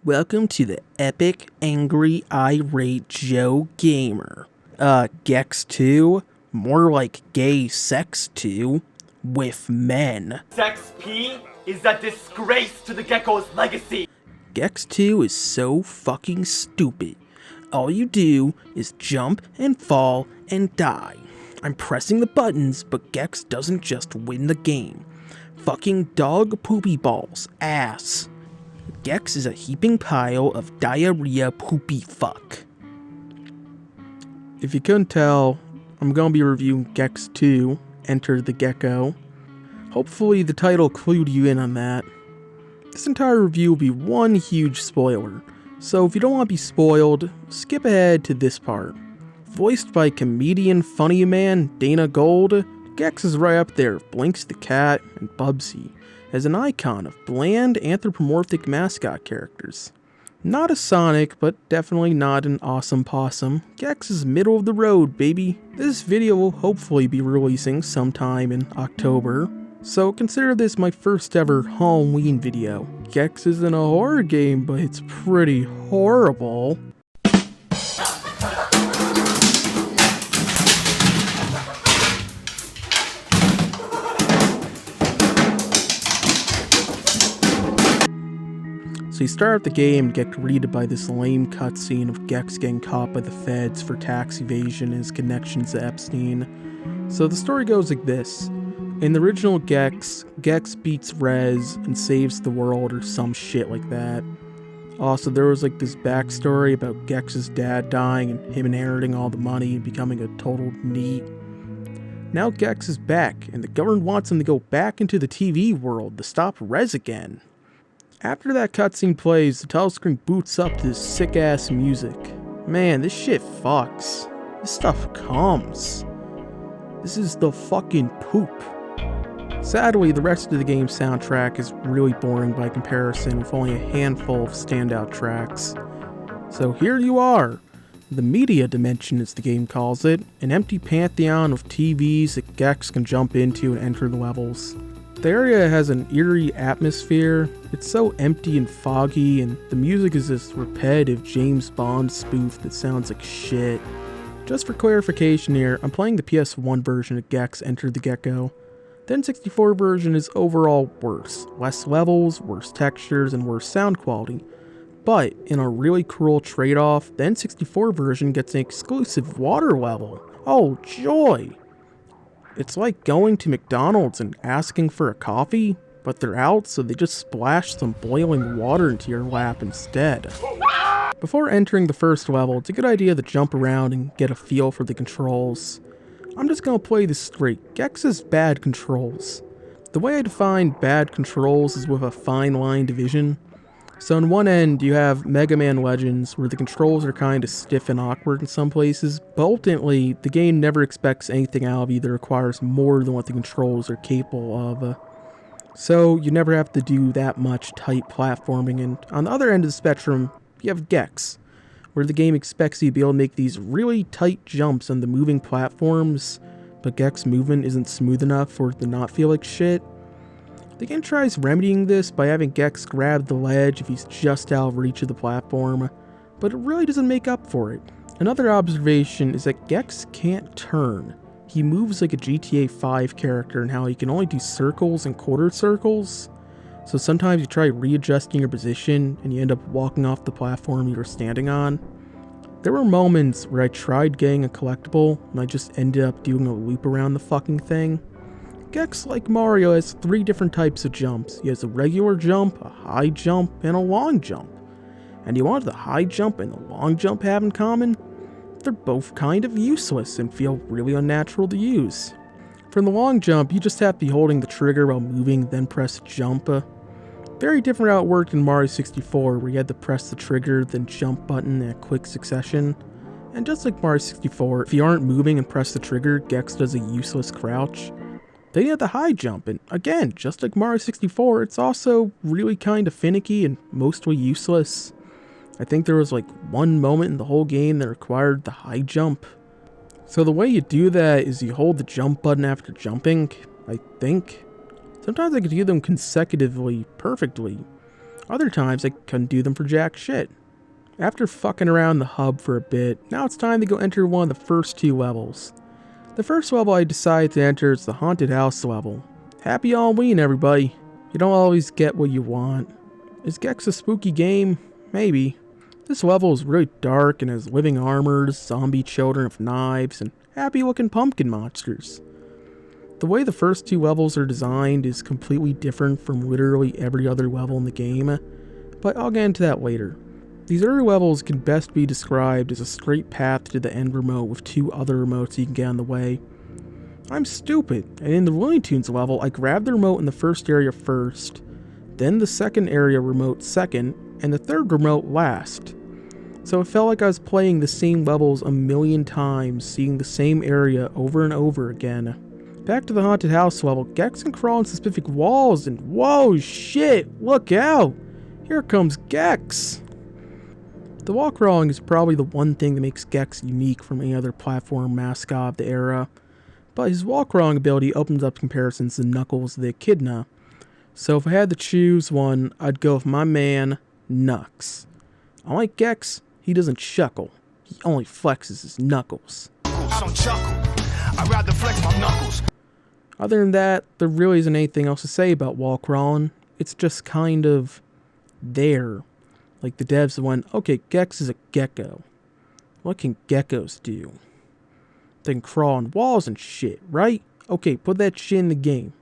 Welcome to the epic, angry, irate Joe Gamer. Gex 2? More like gay sex 2? With men. Sex P is a disgrace to the Gecko's legacy! Gex 2 is so fucking stupid. All you do is jump and fall and die. I'm pressing the buttons, but Gex doesn't just win the game. Fucking dog poopy balls, ass. Gex is a heaping pile of diarrhea poopy fuck. If you couldn't tell, I'm gonna be reviewing Gex 2, Enter the Gecko. Hopefully the title clued you in on that. This entire review will be one huge spoiler, so if you don't want to be spoiled, skip ahead to this part. Voiced by comedian funny man Dana Gold, Gex is right up there with Blinks the Cat and Bubsy, as an icon of bland anthropomorphic mascot characters. Not a Sonic, but definitely not an awesome possum. Gex is middle of the road, baby. This video will hopefully be releasing sometime in October, so consider this my first ever Halloween video. Gex isn't a horror game, but it's pretty horrible. So you start out the game and get greeted by this lame cutscene of Gex getting caught by the feds for tax evasion and his connections to Epstein. So the story goes like this. In the original Gex beats Rez and saves the world or some shit like that. Also, there was like this backstory about Gex's dad dying and him inheriting all the money and becoming a total neat. Now Gex is back, and the government wants him to go back into the TV world to stop Rez again. After that cutscene plays, the title screen boots up to this sick-ass music. Man, this shit fucks. This stuff comes. This is the fucking poop. Sadly, the rest of the game's soundtrack is really boring by comparison, with only a handful of standout tracks. So here you are. The media dimension, as the game calls it, an empty pantheon of TVs that Gex can jump into and enter the levels. The area has an eerie atmosphere. It's so empty and foggy, and the music is this repetitive James Bond spoof that sounds like shit. Just for clarification here, I'm playing the PS1 version of Gex Enter the Gecko. The N64 version is overall worse. Less levels, worse textures, and worse sound quality. But, in a really cruel trade-off, the N64 version gets an exclusive water level. Oh, joy! It's like going to McDonald's and asking for a coffee, but they're out, so they just splash some boiling water into your lap instead. Before entering the first level, it's a good idea to jump around and get a feel for the controls. I'm just gonna play this straight. Gex has bad controls. The way I define bad controls is with a fine line division. So on one end, you have Mega Man Legends, where the controls are kinda stiff and awkward in some places, but ultimately, the game never expects anything out of you that requires more than what the controls are capable of. So you never have to do that much tight platforming, and on the other end of the spectrum, you have Gex, where the game expects you to be able to make these really tight jumps on the moving platforms, but Gex movement isn't smooth enough for it to not feel like shit. The game tries remedying this by having Gex grab the ledge if he's just out of reach of the platform, but it really doesn't make up for it. Another observation is that Gex can't turn. He moves like a GTA 5 character in how he can only do circles and quarter circles, so sometimes you try readjusting your position and you end up walking off the platform you were standing on. There were moments where I tried getting a collectible and I just ended up doing a loop around the fucking thing. Gex, like Mario, has 3 different types of jumps. He has a regular jump, a high jump, and a long jump. And you want the high jump and the long jump have in common? They're both kind of useless and feel really unnatural to use. For the long jump, you just have to be holding the trigger while moving, then press jump. Very different how it worked in Mario 64, where you had to press the trigger, then jump button in a quick succession. And just like Mario 64, if you aren't moving and press the trigger, Gex does a useless crouch. Then you have the high jump, and again, just like Mario 64, it's also really kind of finicky and mostly useless. I think there was like one moment in the whole game that required the high jump. So the way you do that is you hold the jump button after jumping, I think. Sometimes I could do them consecutively, perfectly. Other times I couldn't do them for jack shit. After fucking around the hub for a bit, now it's time to go enter one of the first 2 levels. The first level I decided to enter is the haunted house level. Happy Halloween, everybody. You don't always get what you want. Is Gex a spooky game? Maybe. This level is really dark and has living armors, zombie children with knives, and happy looking pumpkin monsters. The way the first 2 levels are designed is completely different from literally every other level in the game, but I'll get into that later. These early levels can best be described as a straight path to the end remote with 2 other remotes you can get on the way. I'm stupid, and in the Looney Tunes level, I grabbed the remote in the first area first, then the second area remote second, and the third remote last. So it felt like I was playing the same levels a million times, seeing the same area over and over again. Back to the haunted house level, Gex can crawl on specific walls and whoa shit, look out! Here comes Gex! The wall crawling is probably the one thing that makes Gex unique from any other platform mascot of the era, but his wall crawling ability opens up comparisons to Knuckles the Echidna. So if I had to choose one, I'd go with my man, Nux. Unlike Gex, he doesn't chuckle, he only flexes his knuckles. I don't chuckle, I'd rather flex my knuckles. Other than that, there really isn't anything else to say about wall crawling. It's just kind of there. Like the devs went, okay, Gex is a gecko. What can geckos do? They can crawl on walls and shit, right? Okay, put that shit in the game.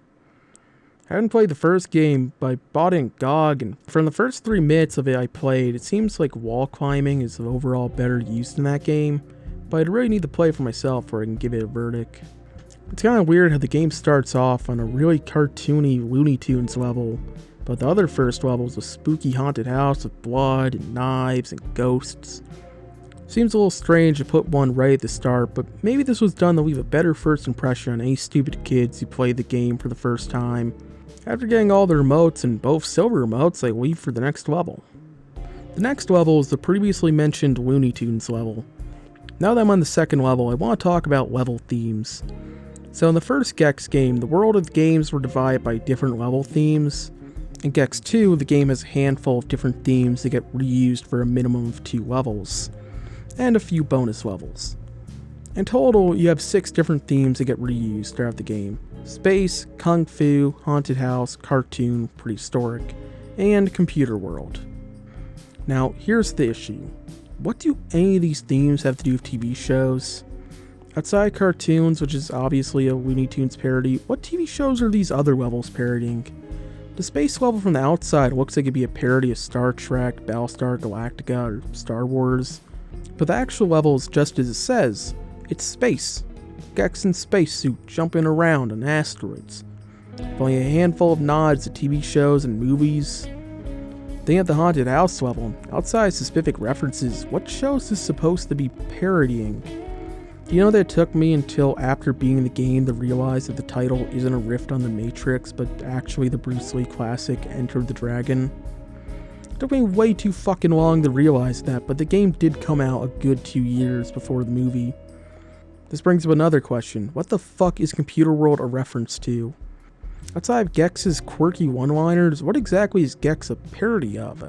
I haven't played the first game, but I bought it in GOG, and from the first 3 minutes of it I played, it seems like wall climbing is overall better used in that game, but I'd really need to play it for myself before I can give it a verdict. It's kind of weird how the game starts off on a really cartoony Looney Tunes level, but the other first level is a spooky haunted house with blood and knives and ghosts. Seems a little strange to put one right at the start, but maybe this was done to leave a better first impression on any stupid kids who played the game for the first time. After getting all the remotes and both silver remotes, I leave for the next level. The next level is the previously mentioned Looney Tunes level. Now that I'm on the second level, I want to talk about level themes. So in the first Gex game, the world of the games were divided by different level themes. In Gex 2, the game has a handful of different themes that get reused for a minimum of 2 levels, and a few bonus levels. In total, you have 6 different themes that get reused throughout the game. Space, Kung Fu, Haunted House, Cartoon, Prehistoric, and Computer World. Now, here's the issue. What do any of these themes have to do with TV shows? Outside cartoons, which is obviously a Looney Tunes parody, what TV shows are these other levels parodying? The space level from the outside looks like it'd be a parody of Star Trek, Battlestar Galactica, or Star Wars. But the actual level is just as it says. It's space. Gex in spacesuit jumping around on asteroids. With only a handful of nods to TV shows and movies. Then at the haunted house level, outside specific references, what shows is this supposed to be parodying? Do you know that it took me until after being in the game to realize that the title isn't a riff on The Matrix, but actually the Bruce Lee classic Enter the Dragon? It took me way too fucking long to realize that, but the game did come out a good 2 years before the movie. This brings up another question. What the fuck is Computer World a reference to? Outside of Gex's quirky one-liners, what exactly is Gex a parody of?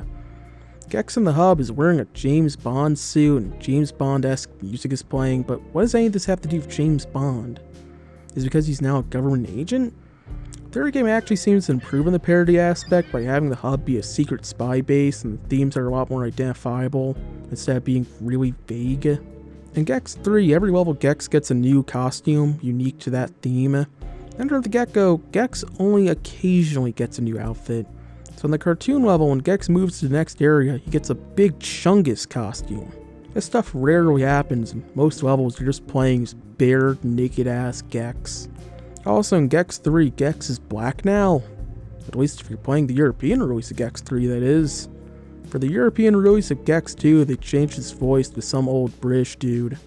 Gex in the hub is wearing a James Bond suit and James Bond-esque music is playing, but what does any of this have to do with James Bond? Is it because he's now a government agent? The third game actually seems to improve on the parody aspect by having the hub be a secret spy base and the themes are a lot more identifiable instead of being really vague. In Gex 3, every level Gex gets a new costume unique to that theme. And from the get-go, Gex only occasionally gets a new outfit. So in the cartoon level, when Gex moves to the next area, he gets a big Chungus costume. This stuff rarely happens, in most levels you're just playing as bare, naked-ass Gex. Also in Gex 3, Gex is black now. At least if you're playing the European release of Gex 3, that is. For the European release of Gex 2, they changed his voice to some old British dude.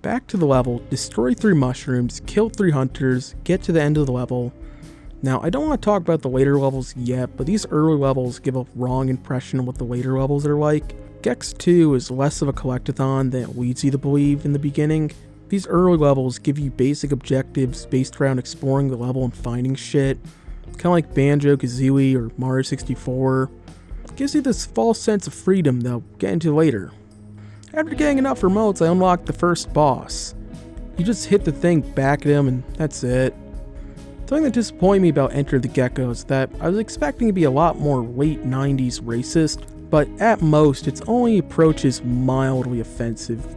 Back to the level, destroy 3 mushrooms, kill 3 hunters, get to the end of the level. Now, I don't want to talk about the later levels yet, but these early levels give a wrong impression of what the later levels are like. Gex 2 is less of a collectathon than it leads you to believe in the beginning. These early levels give you basic objectives based around exploring the level and finding shit, kind of like Banjo-Kazooie or Mario 64. Gives you this false sense of freedom that I'll get into later. After getting enough remotes, I unlocked the first boss. You just hit the thing back at him and that's it. The thing that disappointed me about Enter the Gecko is that I was expecting to be a lot more late 90s racist, but at most its only approach is mildly offensive.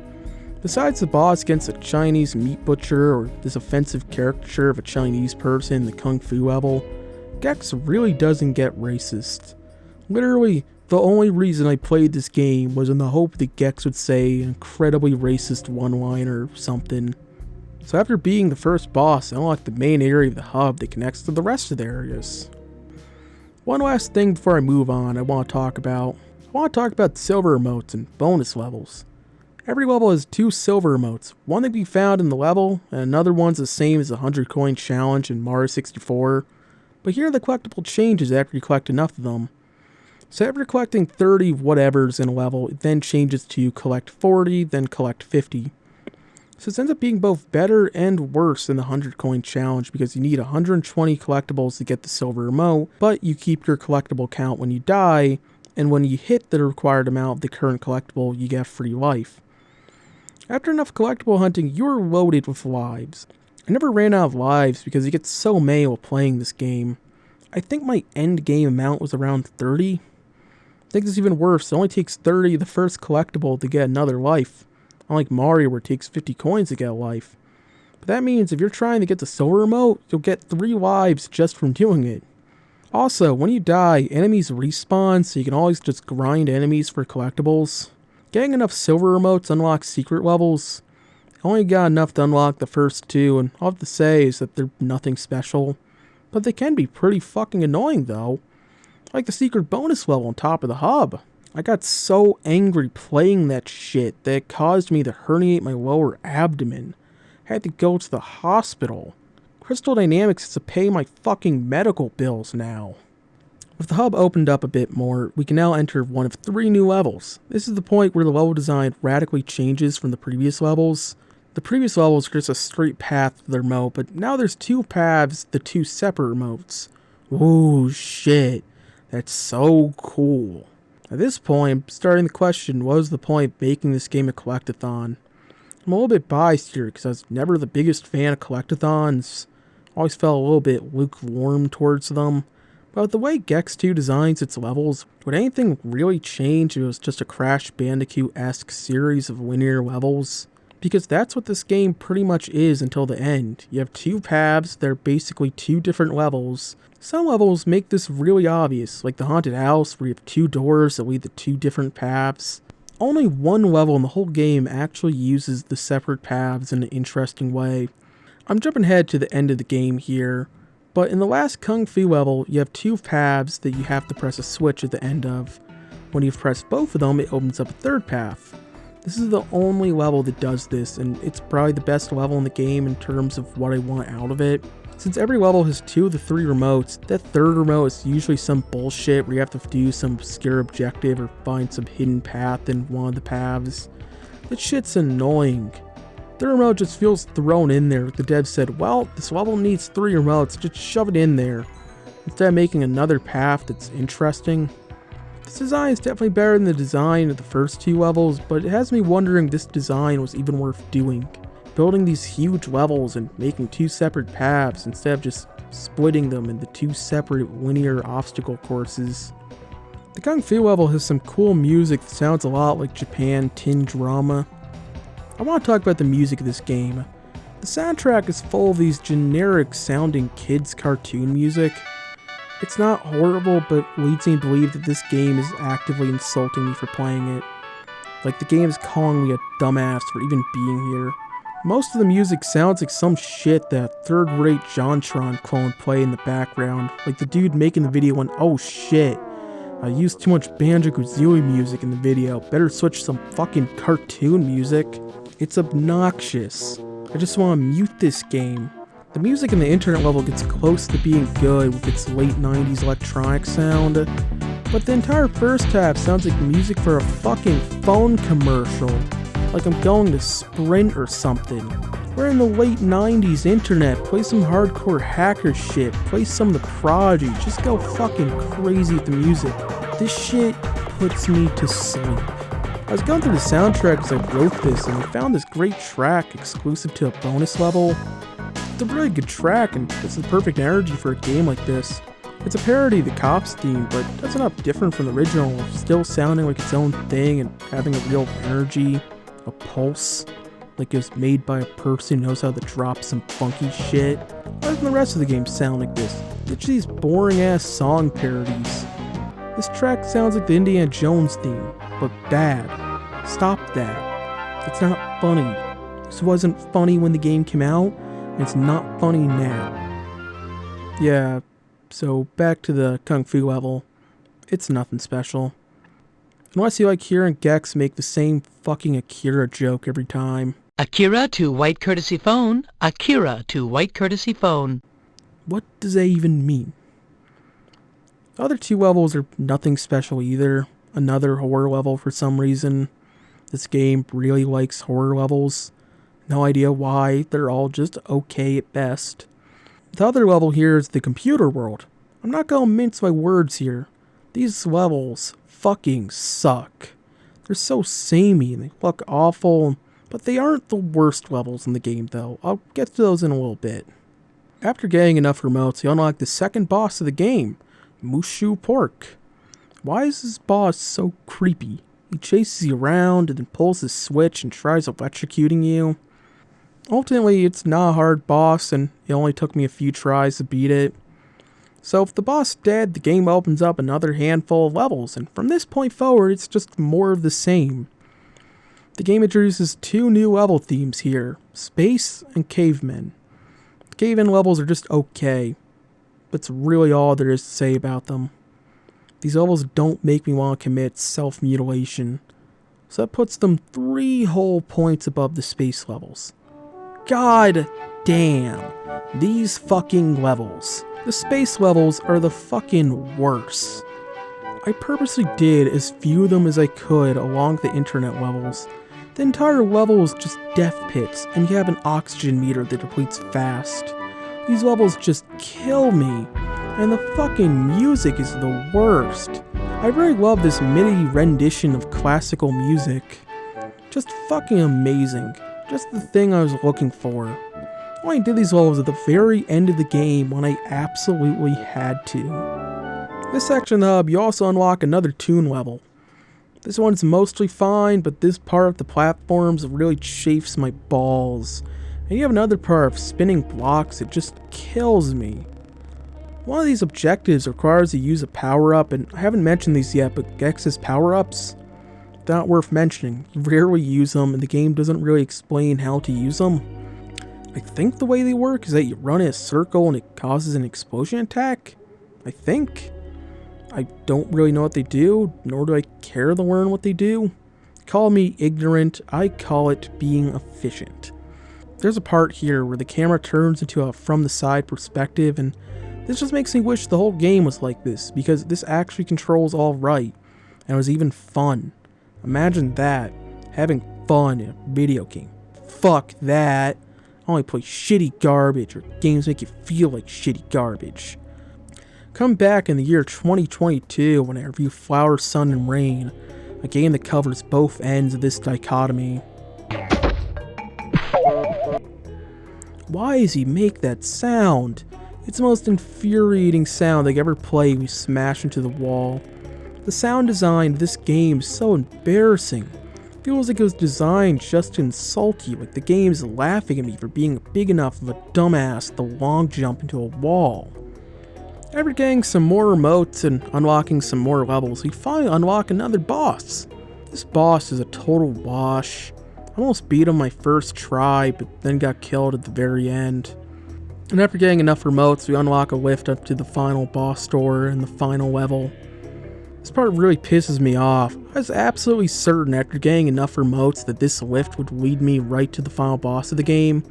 Besides the boss against a Chinese meat butcher or this offensive caricature of a Chinese person in the Kung Fu level, Gex really doesn't get racist. Literally, the only reason I played this game was in the hope that Gex would say an incredibly racist one-liner or something. So after beating the first boss, I unlocked the main area of the hub that connects to the rest of the areas. One last thing before I move on I want to talk about. Silver emotes and bonus levels. Every level has 2 silver emotes, one that can be found in the level, and another one's the same as the 100 coin challenge in Mario 64. But here the collectible changes after you collect enough of them. So after collecting 30 whatevers in a level, it then changes to collect 40, then collect 50. So it ends up being both better and worse than the 100 coin challenge because you need 120 collectibles to get the silver emote, but you keep your collectible count when you die, and when you hit the required amount of the current collectible, you get free life. After enough collectible hunting, you're loaded with lives. I never ran out of lives because you get so many while playing this game. I think my end game amount was around 30. I think it's even worse, it only takes 30 of the first collectible to get another life. Unlike Mario where it takes 50 coins to get a life. But that means if you're trying to get the silver emote, you'll get 3 lives just from doing it. Also, when you die, enemies respawn so you can always just grind enemies for collectibles. Getting enough silver emotes unlocks secret levels. I only got enough to unlock the first 2, and all I have to say is that they're nothing special. But they can be pretty fucking annoying though. Like the secret bonus level on top of the hub. I got so angry playing that shit that it caused me to herniate my lower abdomen. I had to go to the hospital. Crystal Dynamics has to pay my fucking medical bills now. With the hub opened up a bit more, we can now enter one of 3 new levels. This is the point where the level design radically changes from the previous levels. The previous levels were just a straight path to the remote, but now there's 2 paths to 2 separate remotes. Ooh, shit. That's so cool. At this point, I'm starting to question what was the point of making this game a collectathon. I'm a little bit biased here because I was never the biggest fan of collectathons. Always felt a little bit lukewarm towards them. But with the way Gex 2 designs its levels, would anything really change if it was just a Crash Bandicoot-esque series of linear levels? Because that's what this game pretty much is until the end. You have 2 paths that are basically 2 different levels. Some levels make this really obvious, like the haunted house where you have 2 doors that lead to 2 different paths. Only one level in the whole game actually uses the separate paths in an interesting way. I'm jumping ahead to the end of the game here. But in the last Kung Fu level, you have 2 paths that you have to press a switch at the end of. When you've pressed both of them, it opens up a 3rd path. This is the only level that does this, and it's probably the best level in the game in terms of what I want out of it. Since every level has 2 of the 3 remotes, that 3rd remote is usually some bullshit where you have to do some obscure objective or find some hidden path in one of the paths. That shit's annoying. The remote just feels thrown in there. The dev said, well, this level needs 3 remotes, just shove it in there. Instead of making another path that's interesting. This design is definitely better than the design of the first 2 levels, but it has me wondering if this design was even worth doing. Building these huge levels and making 2 separate paths instead of just splitting them into 2 separate linear obstacle courses. The Kung Fu level has some cool music that sounds a lot like Japan teen drama. I want to talk about the music of this game. The soundtrack is full of these generic sounding kids cartoon music. It's not horrible, but leads me to believe that this game is actively insulting me for playing it. Like the game is calling me a dumbass for even being here. Most of the music sounds like some shit that third-rate JonTron clone play in the background. Like the dude making the video went, oh shit, I used too much Banjo-Kazooie music in the video, better switch some fucking cartoon music. It's obnoxious. I just want to mute this game. The music in the internet level gets close to being good with its late 90s electronic sound, but the entire first half sounds like music for a fucking phone commercial. Like I'm going to Sprint or something. We're in the late 90s internet, play some hardcore hacker shit, play some of the Prodigy, just go fucking crazy with the music. This shit puts me to sleep. I was going through the soundtrack as I wrote this, and I found this great track exclusive to a bonus level. It's a really good track, and it's the perfect energy for a game like this. It's a parody of the Cops theme, but that's not different from the original, still sounding like its own thing and having a real energy, a pulse, like it was made by a person who knows how to drop some funky shit. Why doesn't the rest of the game sound like this? It's these boring ass song parodies. This track sounds like the Indiana Jones theme, but bad. Stop that. It's not funny. This wasn't funny when the game came out, and it's not funny now. Yeah, so back to the Kung Fu level. It's nothing special. Unless you like hearing Gex make the same fucking Akira joke every time. Akira to white courtesy phone. Akira to white courtesy phone. What does that even mean? The other two levels are nothing special either. Another horror level for some reason. This game really likes horror levels. No idea why, they're all just okay at best. The other level here is the computer world. I'm not gonna mince my words here. These levels fucking suck. They're so samey and they look awful, but they aren't the worst levels in the game though. I'll get to those in a little bit. After getting enough remotes, you unlock the second boss of the game, Mushu Pork. Why is this boss so creepy? He chases you around and then pulls his switch and tries electrocuting you. Ultimately, it's not a hard boss and it only took me a few tries to beat it. So if the boss is dead, the game opens up another handful of levels, and from this point forward, it's just more of the same. The game introduces two new level themes here, Space and Cavemen. The Cavemen levels are just okay, but it's really all there is to say about them. These levels don't make me want to commit self-mutilation, so that puts them 3 whole points above the space levels. God damn, these fucking levels. The space levels are the fucking worst. I purposely did as few of them as I could along the internet levels. The entire level is just death pits, and you have an oxygen meter that depletes fast. These levels just kill me, and the fucking music is the worst. I really love this MIDI rendition of classical music. Just fucking amazing. Just the thing I was looking for. I only did these levels at the very end of the game when I absolutely had to. This section of the hub, you also unlock another tune level. This one's mostly fine, but this part of the platforms really chafes my balls. And you have another part of spinning blocks that just kills me. One of these objectives requires you to use a power-up, and I haven't mentioned these yet, but Gex's power-ups, they're not worth mentioning. You rarely use them, and the game doesn't really explain how to use them. I think the way they work is that you run in a circle and it causes an explosion attack. I think. I don't really know what they do, nor do I care to learn what they do. Call me ignorant, I call it being efficient. There's a part here where the camera turns into a from the side perspective, and this just makes me wish the whole game was like this, because this actually controls all right, and it was even fun. Imagine that, having fun in a video game. Fuck that. I only play shitty garbage, or games make you feel like shitty garbage. Come back in the year 2022 when I review Flower, Sun, and Rain, a game that covers both ends of this dichotomy. Why does he make that sound? It's the most infuriating sound I ever play when you smash into the wall. The sound design of this game is so embarrassing. It feels like it was designed just to insult you, like the game's laughing at me for being big enough of a dumbass to long jump into a wall. After getting some more remotes and unlocking some more levels, we finally unlock another boss. This boss is a total wash. I almost beat him my first try, but then got killed at the very end. And after getting enough remotes, we unlock a lift up to the final boss door and the final level. This part really pisses me off. I was absolutely certain after getting enough remotes that this lift would lead me right to the final boss of the game.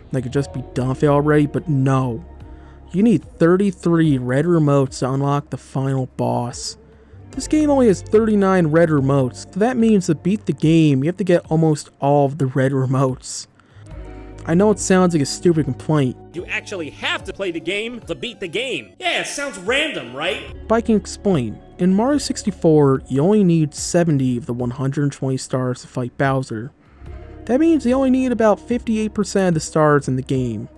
And I could just be done with it already, but no. You need 33 red remotes to unlock the final boss. This game only has 39 red remotes, so that means to beat the game, you have to get almost all of the red remotes. I know it sounds like a stupid complaint, You actually have to play the game to beat the game. Yeah, it sounds random, right? but I can explain. In Mario 64, you only need 70 of the 120 stars to fight Bowser. That means you only need about 58% of the stars in the game.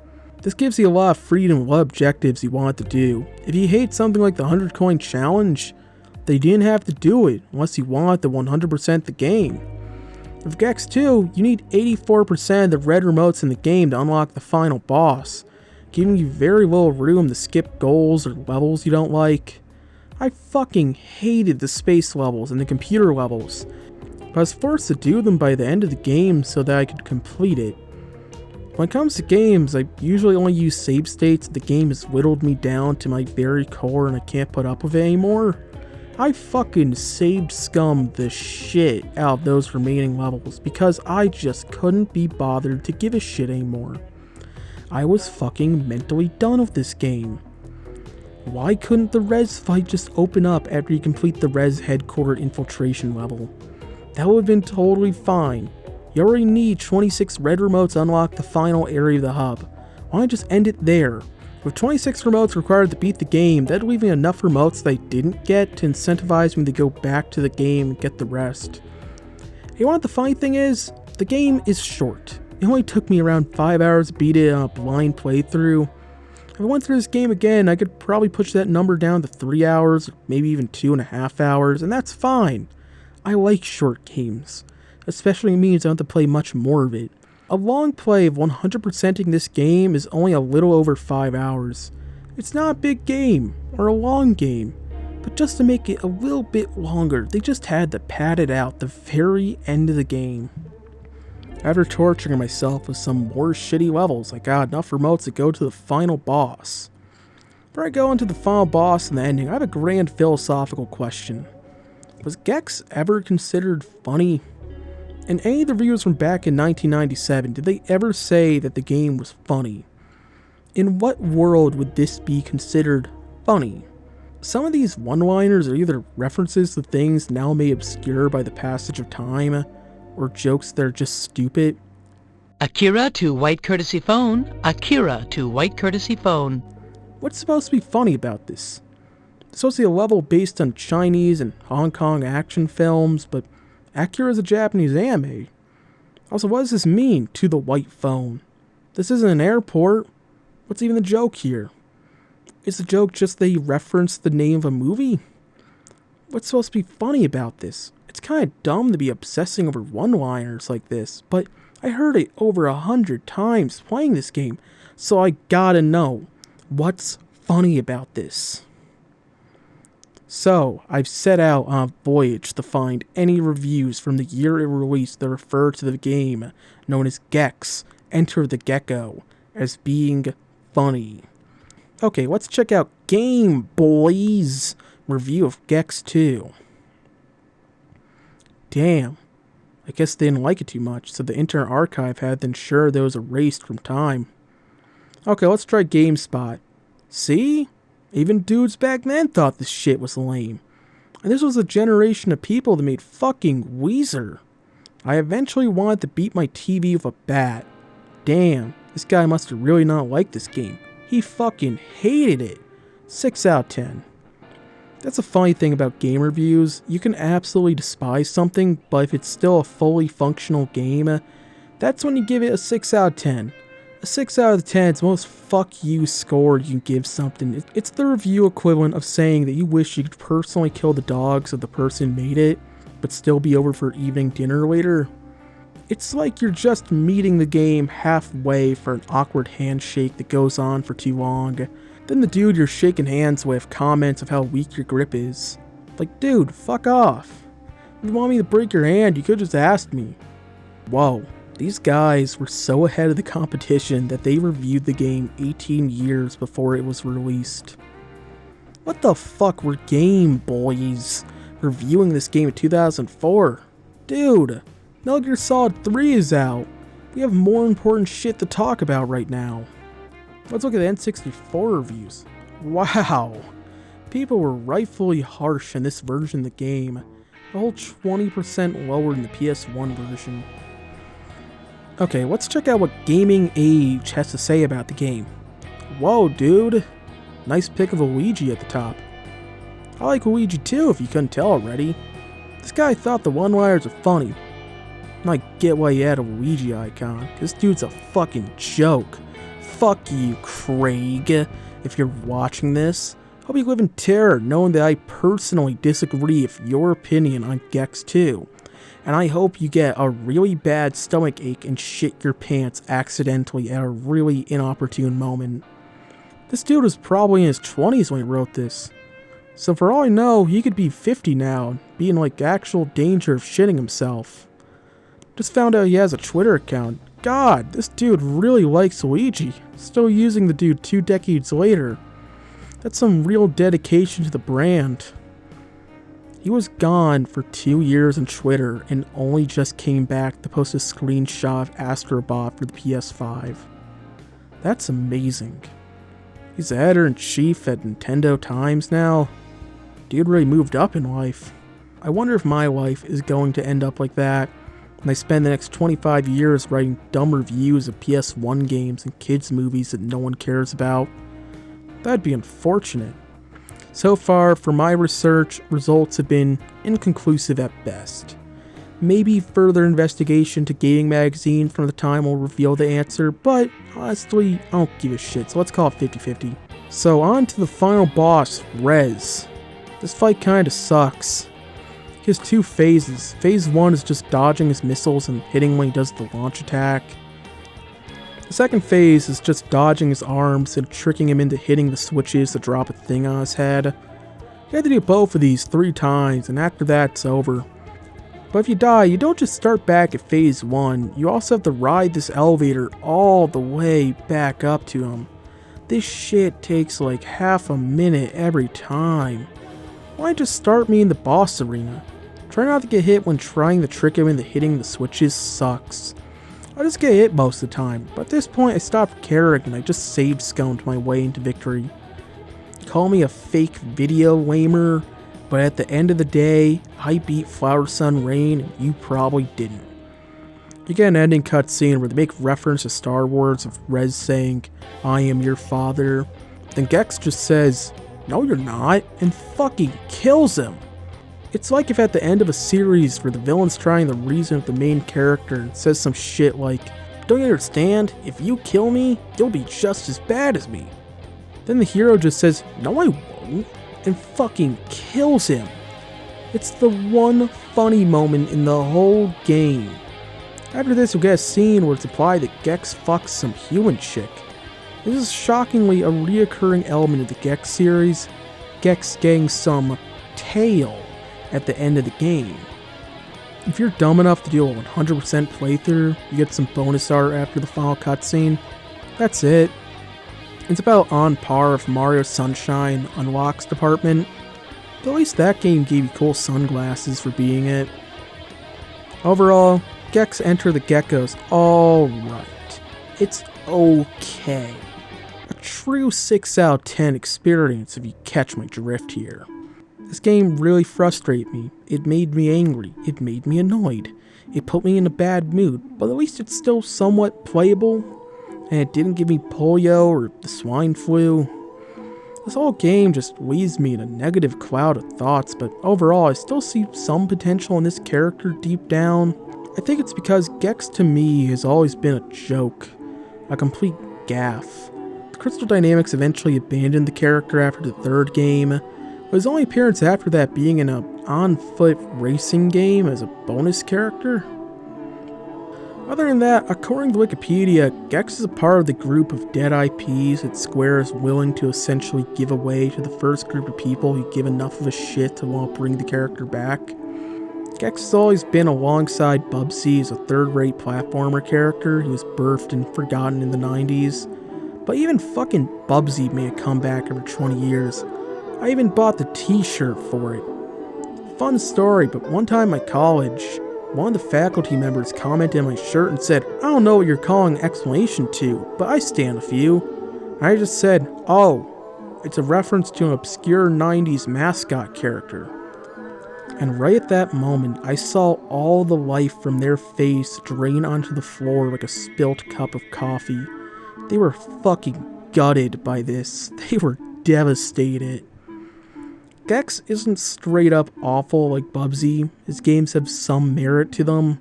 This gives you a lot of freedom what objectives you want to do. If you hate something like the 100 coin challenge, they didn't have to do it unless you want to 100% the game. With Gex 2, you need 84% of the red remotes in the game to unlock the final boss, giving you very little room to skip goals or levels you don't like. I fucking hated the space levels and the computer levels, but I was forced to do them by the end of the game so that I could complete it. When it comes to games, I usually only use save states if the game has whittled me down to my very core and I can't put up with it anymore. I fucking saved scummed the shit out of those remaining levels because I just couldn't be bothered to give a shit anymore. I was fucking mentally done with this game. Why couldn't the res fight just open up after you complete the res headquarter infiltration level? That would have been totally fine. You already need 26 red remotes to unlock the final area of the hub. Why not just end it there? With 26 remotes required to beat the game, that'd leave me enough remotes that I didn't get to incentivize me to go back to the game and get the rest. You know what the funny thing is? The game is short. It only took me around 5 hours to beat it on a blind playthrough. If I went through this game again, I could probably push that number down to 3 hours, maybe even 2.5 hours, and that's fine. I like short games. Especially means I don't have to play much more of it. A long play of 100%ing this game is only a little over 5 hours. It's not a big game, or a long game, but just to make it a little bit longer, they just had to pad it out the very end of the game. After torturing myself with some more shitty levels, I got enough remotes to go to the final boss. Before I go into the final boss and the ending, I have a grand philosophical question. Was Gex ever considered funny? In any of the reviews from back in 1997, did they ever say that the game was funny? In what world would this be considered funny? Some of these one-liners are either references to things now made obscure by the passage of time, or jokes that are just stupid. Akira to white courtesy phone. Akira to white courtesy phone. What's supposed to be funny about this? It's supposed to be a level based on Chinese and Hong Kong action films, but Akira is a Japanese anime. Also, what does this mean, to the white phone? This isn't an airport. What's even the joke here? Is the joke just they referenced the name of a movie? What's supposed to be funny about this? It's kind of dumb to be obsessing over one-liners like this, but I heard it over 100 times playing this game, so I gotta know, what's funny about this? So, I've set out on a voyage to find any reviews from the year it released that refer to the game known as Gex, Enter the Gecko, as being funny. Okay, let's check out Game Boy's review of Gex 2. Damn, I guess they didn't like it too much, so the Internet Archive had to ensure that it was erased from time. Okay, let's try GameSpot. See? Even dudes back then thought this shit was lame. And this was a generation of people that made fucking Weezer. I eventually wanted to beat my TV with a bat. Damn, this guy must have really not liked this game. He fucking hated it. 6 out of 10. That's a funny thing about game reviews. You can absolutely despise something, but if it's still a fully functional game, that's when you give it a 6 out of 10. A 6 out of 10 is the most fuck you score you can give something. It's the review equivalent of saying that you wish you could personally kill the dogs of the person who made it, but still be over for evening dinner later. It's like you're just meeting the game halfway for an awkward handshake that goes on for too long. Then the dude you're shaking hands with comments of how weak your grip is. Like, dude, fuck off. If you want me to break your hand, you could just ask me. Whoa. These guys were so ahead of the competition that they reviewed the game 18 years before it was released. What the fuck were Game Boys reviewing this game in 2004? Dude, Metal Gear Solid 3 is out. We have more important shit to talk about right now. Let's look at the N64 reviews. Wow. People were rightfully harsh in this version of the game. A whole 20% lower than the PS1 version. Okay, let's check out what Gaming Age has to say about the game. Whoa, dude. Nice pick of a Luigi at the top. I like Luigi too, if you couldn't tell already. This guy thought the one-liners are funny. And I get why he had a Luigi icon. This dude's a fucking joke. Fuck you, Craig, if you're watching this. Hope you live in terror knowing that I personally disagree with your opinion on Gex 2. And I hope you get a really bad stomach ache and shit your pants accidentally at a really inopportune moment. This dude was probably in his 20s when he wrote this. So for all I know, he could be 50 now, and be in like actual danger of shitting himself. Just found out he has a Twitter account. God, this dude really likes Luigi. Still using the dude 2 decades later. That's some real dedication to the brand. He was gone for 2 years on Twitter and only just came back to post a screenshot of Astrobot for the PS5. That's amazing. He's the editor-in-chief at Nintendo Times now. Dude really moved up in life. I wonder if my life is going to end up like that, and I spend the next 25 years writing dumb reviews of PS1 games and kids movies that no one cares about. That'd be unfortunate. So far, for my research, results have been inconclusive at best. Maybe further investigation to Gaming Magazine from the time will reveal the answer, but honestly, I don't give a shit, so let's call it 50-50. So on to the final boss, Rez. This fight kinda sucks. He has 2 phases. Phase 1 is just dodging his missiles and hitting when he does the launch attack. The second phase is just dodging his arms and tricking him into hitting the switches to drop a thing on his head. You have to do both of these 3 times, and after that it's over. But if you die, you don't just start back at phase 1, you also have to ride this elevator all the way back up to him. This shit takes like half a minute every time. Why just start me in the boss arena? Try not to get hit when trying to trick him into hitting the switches sucks. I just get hit most of the time, but at this point I stopped caring and I just saved sconed my way into victory. Call me a fake video lamer, but at the end of the day, I beat Flower Sun Rain and you probably didn't. You get an ending cutscene where they make reference to Star Wars of Rez saying, "I am your father." Then Gex just says, "No you're not," and fucking kills him. It's like if at the end of a series where the villain's trying to reason with the main character and says some shit like, "Don't you understand? If you kill me, you'll be just as bad as me." Then the hero just says, "No I won't," and fucking kills him. It's the one funny moment in the whole game. After this you'll get a scene where it's implied that Gex fucks some human chick. This is shockingly a reoccurring element of the Gex series, Gex getting some tail at the end of the game. If you're dumb enough to do a 100% playthrough, you get some bonus art after the final cutscene. That's it. It's about on par with Mario Sunshine Unlocks department, but at least that game gave you cool sunglasses for beating it. Overall, Gex Enter the Gecko's alright. It's okay. A true 6 out of 10 experience if you catch my drift here. This game really frustrated me. It made me angry. It made me annoyed. It put me in a bad mood, but at least it's still somewhat playable, and it didn't give me polio or the swine flu. This whole game just leaves me in a negative cloud of thoughts, but overall I still see some potential in this character deep down. I think it's because Gex to me has always been a joke, a complete gaffe. Crystal Dynamics eventually abandoned the character after the 3rd game, with his only appearance after that being in an on-foot racing game as a bonus character. Other than that, according to Wikipedia, Gex is a part of the group of dead IPs that Square is willing to essentially give away to the first group of people who give enough of a shit to want to bring the character back. Gex has always been alongside Bubsy as a third-rate platformer character who was birthed and forgotten in the 90s. But even fucking Bubsy made a comeback after 20 years. I even bought the t-shirt for it. Fun story, but one time at college, one of the faculty members commented on my shirt and said, "I don't know what you're calling explanation to, but I stand with you." And I just said, "Oh, it's a reference to an obscure 90s mascot character." And right at that moment, I saw all the life from their face drain onto the floor like a spilt cup of coffee. They were fucking gutted by this. They were devastated. Gex isn't straight up awful like Bubsy. His games have some merit to them.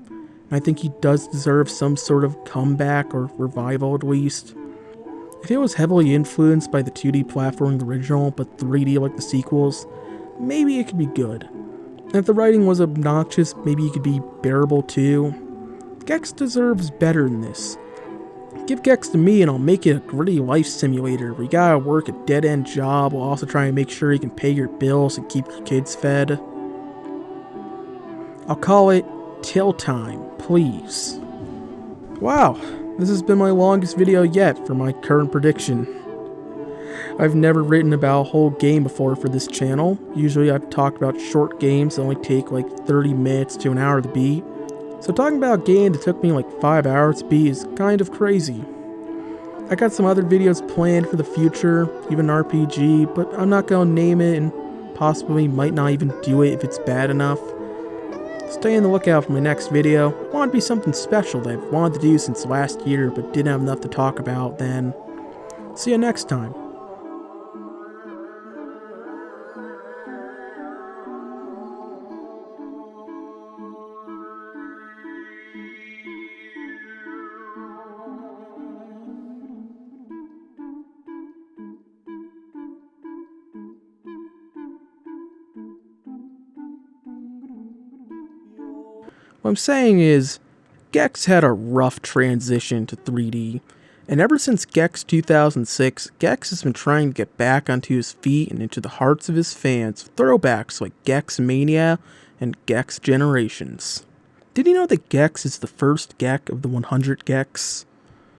I think he does deserve some sort of comeback or revival at least. If it was heavily influenced by the 2D platforming original but 3D like the sequels, maybe it could be good. And if the writing was obnoxious, maybe it could be bearable too. Gex deserves better than this. Give Gex to me and I'll make it a gritty life simulator where you gotta work a dead-end job while also trying to make sure you can pay your bills and keep your kids fed. I'll call it Till Time, please. Wow, this has been my longest video yet for my current prediction. I've never written about a whole game before for this channel. Usually I've talked about short games that only take like 30 minutes to an hour to beat. So talking about a game that took me like 5 hours to beat is kind of crazy. I got some other videos planned for the future, even an RPG, but I'm not gonna name it and possibly might not even do it if it's bad enough. Stay on the lookout for my next video. I want it to be something special that I've wanted to do since last year but didn't have enough to talk about then. See you next time. What I'm saying is, Gex had a rough transition to 3D, and ever since Gex 2006, Gex has been trying to get back onto his feet and into the hearts of his fans with throwbacks like Gex Mania and Gex Generations. Did you know that Gex is the first Gek of the 100 Gex?